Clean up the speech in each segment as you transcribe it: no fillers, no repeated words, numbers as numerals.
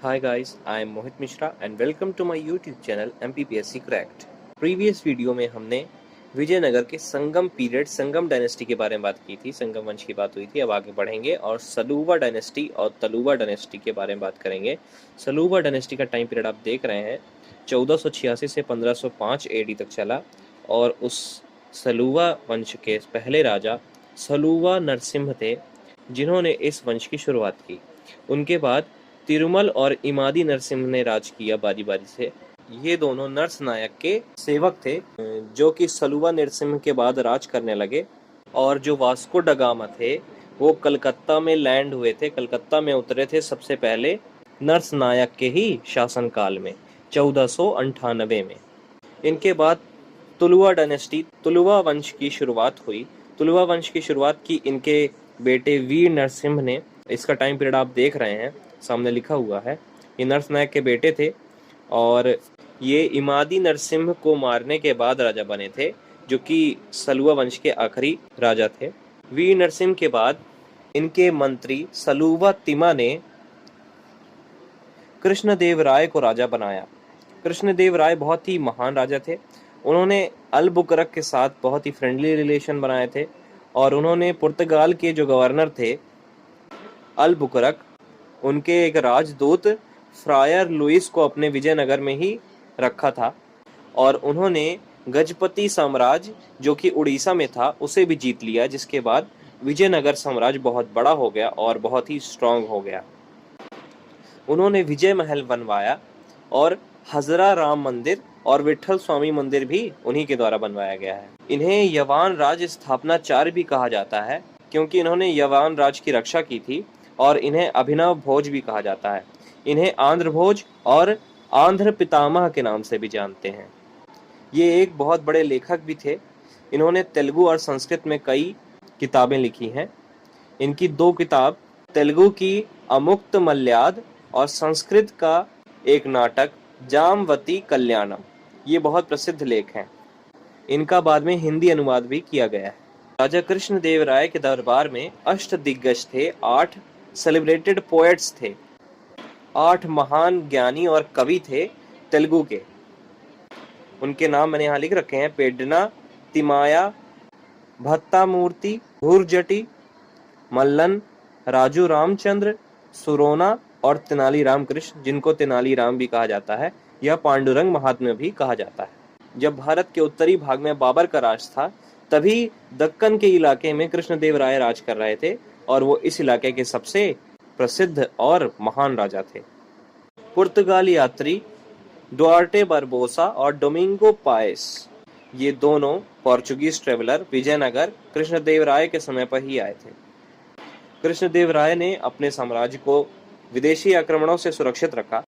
Hi guys, I am Mohit Mishra and welcome to my YouTube channel MPPSC Cracked। Previous video में हमने विजयनगर के संगम period, संगम dynasty के बारे में बात की थी, संगम वंश की बात हुई थी। अब आगे बढ़ेंगे और सलूबा डायनेस्टी और तलुबा डायनेस्टी के बारे में बात करेंगे। सलूबा डायनेस्टी का टाइम पीरियड आप देख रहे हैं 1486 से 1505 एडी तक चला और उस सलूबा वंश के पहले राजा सलूबा नरसिम्हा थे जिन्होंने इस वंश की शुरुआत की। उनके बाद तिरुमल और इमादी नरसिम्हा ने राज किया बारी बारी से। ये दोनों नरस नायक के सेवक थे जो कि सलूबा नरसिम्हा के बाद राज करने लगे। और जो वास्को ड गामा थे वो कलकत्ता में लैंड हुए थे, कलकत्ता में उतरे थे सबसे पहले नरस नायक के ही शासनकाल में 1498 में। इनके बाद तुलुवा डायनेस्टी, तुलुवा वंश की शुरुआत हुई। तुलुवा वंश की शुरुआत की इनके बेटे वीर नरसिम्हा ने। इसका टाइम पीरियड आप देख रहे हैं, सामने लिखा हुआ है। ये नरस नायक के बेटे थे और ये इमादी नरसिम्हा को मारने के बाद राजा बने थे, जो कि सलुवा वंश के आखिरी राजा थे। वीर नरसिम्हा के बाद इनके मंत्री सलुवा तिमा ने कृष्णदेव राय को राजा बनाया। कृष्णदेव राय बहुत ही महान राजा थे। उन्होंने अलबुकरक के साथ बहुत ही फ्रेंडली रिलेशन बनाए थे और उन्होंने पुर्तगाल के जो गवर्नर थे अलबुकरक, उनके एक राजदूत फ्रायर लुइस को अपने विजयनगर में ही रखा था और उन्होंने गजपति साम्राज्य जो कि उड़ीसा में था उसे भी जीत लिया, जिसके बाद विजयनगर साम्राज्य बहुत बड़ा हो गया और बहुत ही स्ट्रांग हो गया। उन्होंने विजय महल बनवाया और हजरा राम मंदिर और विठल स्वामी मंदिर भी उन्हीं के द्वारा बनवाया गया है। इन्हें यवान राज स्थापनाचार्य भी कहा जाता है क्योंकि इन्होंने यवान राज की रक्षा की थी और इन्हें अभिनव भोज भी कहा जाता है। इन्हें आंध्र भोज और आंध्र पितामह के नाम से भी जानते हैं। ये एक बहुत बड़े लेखक भी थे। इन्होंने तेलुगु और संस्कृत में कई किताबें लिखी हैं। इनकी दो किताब, तेलुगु की अमुक्त मल्याद और संस्कृत का एक नाटक जामवती कल्याणम, ये बहुत प्रसिद्ध लेख हैं। इनका बाद में हिंदी अनुवाद भी किया गया है। राजा कृष्णदेव राय के दरबार में अष्टदिग्गज थे, 8 सेलिब्रेटेड पोएट्स थे, 8 महान ज्ञानी और कवि थे तेलुगु के। उनके नाम मैंने यहाँ लिख रखे हैं: पेड्डना, तिमाया, भत्तामूर्ति, भूरजटी, मल्लन, राजू रामचंद्र, सुरोना और तेनाली राम कृष्ण, जिनको तेनाली राम भी कहा जाता है या पांडुरंग महात्म्य भी कहा जाता है। जब भारत के उत्तरी भाग में बाबर का राज था तभी दक्कन के इलाके में कृष्णदेव राय राज कर रहे थे और वो इस इलाके के सबसे प्रसिद्ध और महान राजा थे। पुर्तगाली यात्री डुआर्टे बारबोसा और डोमिंगो पाएस, ये दोनों पोर्चुगीज ट्रेवलर विजयनगर कृष्णदेव राय के समय पर ही आए थे। कृष्णदेव राय ने अपने साम्राज्य को विदेशी आक्रमणों से सुरक्षित रखा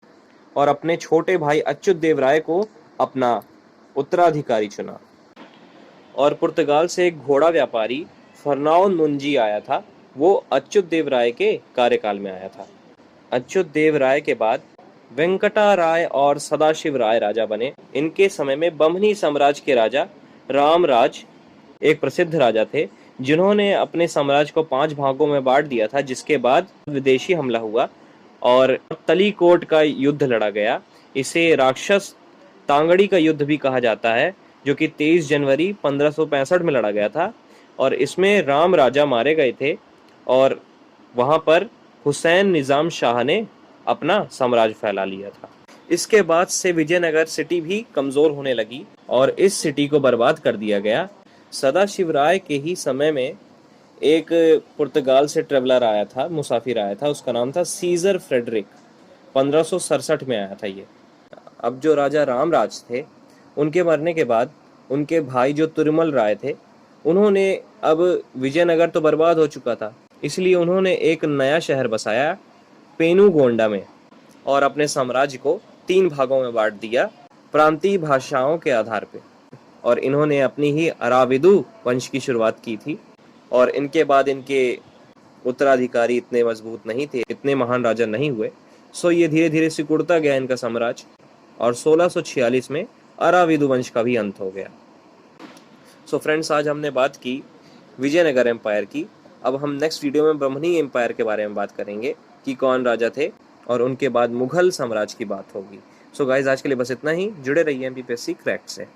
और अपने छोटे भाई अच्युत देव राय को अपना उत्तराधिकारी चुना। और पुर्तगाल से एक घोड़ा व्यापारी फर्नाओन मुंजी आया था, वो अच्युत देव राय के कार्यकाल में आया था। अच्युत देव राय के बाद वेंकटा राय और सदाशिव राय राजा बने। इनके समय में बम्हनी साम्राज्य के राजा रामराज एक प्रसिद्ध राजा थे जिन्होंने अपने साम्राज्य को 5 भागों में बांट दिया था, जिसके बाद विदेशी हमला हुआ और तलीकोट का युद्ध लड़ा गया। इसे राक्षस तांगड़ी का युद्ध भी कहा जाता है, जो कि 23 जनवरी 1565 में लड़ा गया था और इसमें राम राजा मारे गए थे और वहां पर हुसैन निजाम शाह ने अपना साम्राज्य फैला लिया था। इसके बाद से विजयनगर सिटी भी कमजोर होने लगी और इस सिटी को बर्बाद कर दिया गया। सदाशिव राय के ही समय में एक पुर्तगाल से ट्रेवलर आया था, मुसाफिर आया था, उसका नाम था सीजर फ्रेडरिक। 1567 में आया था ये। अब जो राजा रामराज थे उनके मरने के बाद उनके भाई जो तिरुमल राय थे, उन्होंने, अब विजयनगर तो बर्बाद हो चुका था, इसलिए उन्होंने एक नया शहर बसाया पेनुगोंडा में और अपने साम्राज्य को 3 भागों में बांट दिया प्रांतीय भाषाओं के आधार पे। और इन्होंने अपनी ही अराविदु वंश की शुरुआत की थी और इनके बाद इनके उत्तराधिकारी इतने मजबूत नहीं थे, इतने महान राजा नहीं हुए, सो ये धीरे धीरे सिकुड़ता गया इनका साम्राज्य और 1646 में अराविदु वंश का भी अंत हो गया। सो फ्रेंड्स, आज हमने बात की विजयनगर एम्पायर की। अब हम नेक्स्ट वीडियो में ब्रह्मणी एम्पायर के बारे में बात करेंगे कि कौन राजा थे और उनके बाद मुगल साम्राज्य की बात होगी। सो गाइज आज के लिए बस इतना ही। जुड़े रहिए एमपीपीएससी क्रैक्ड से।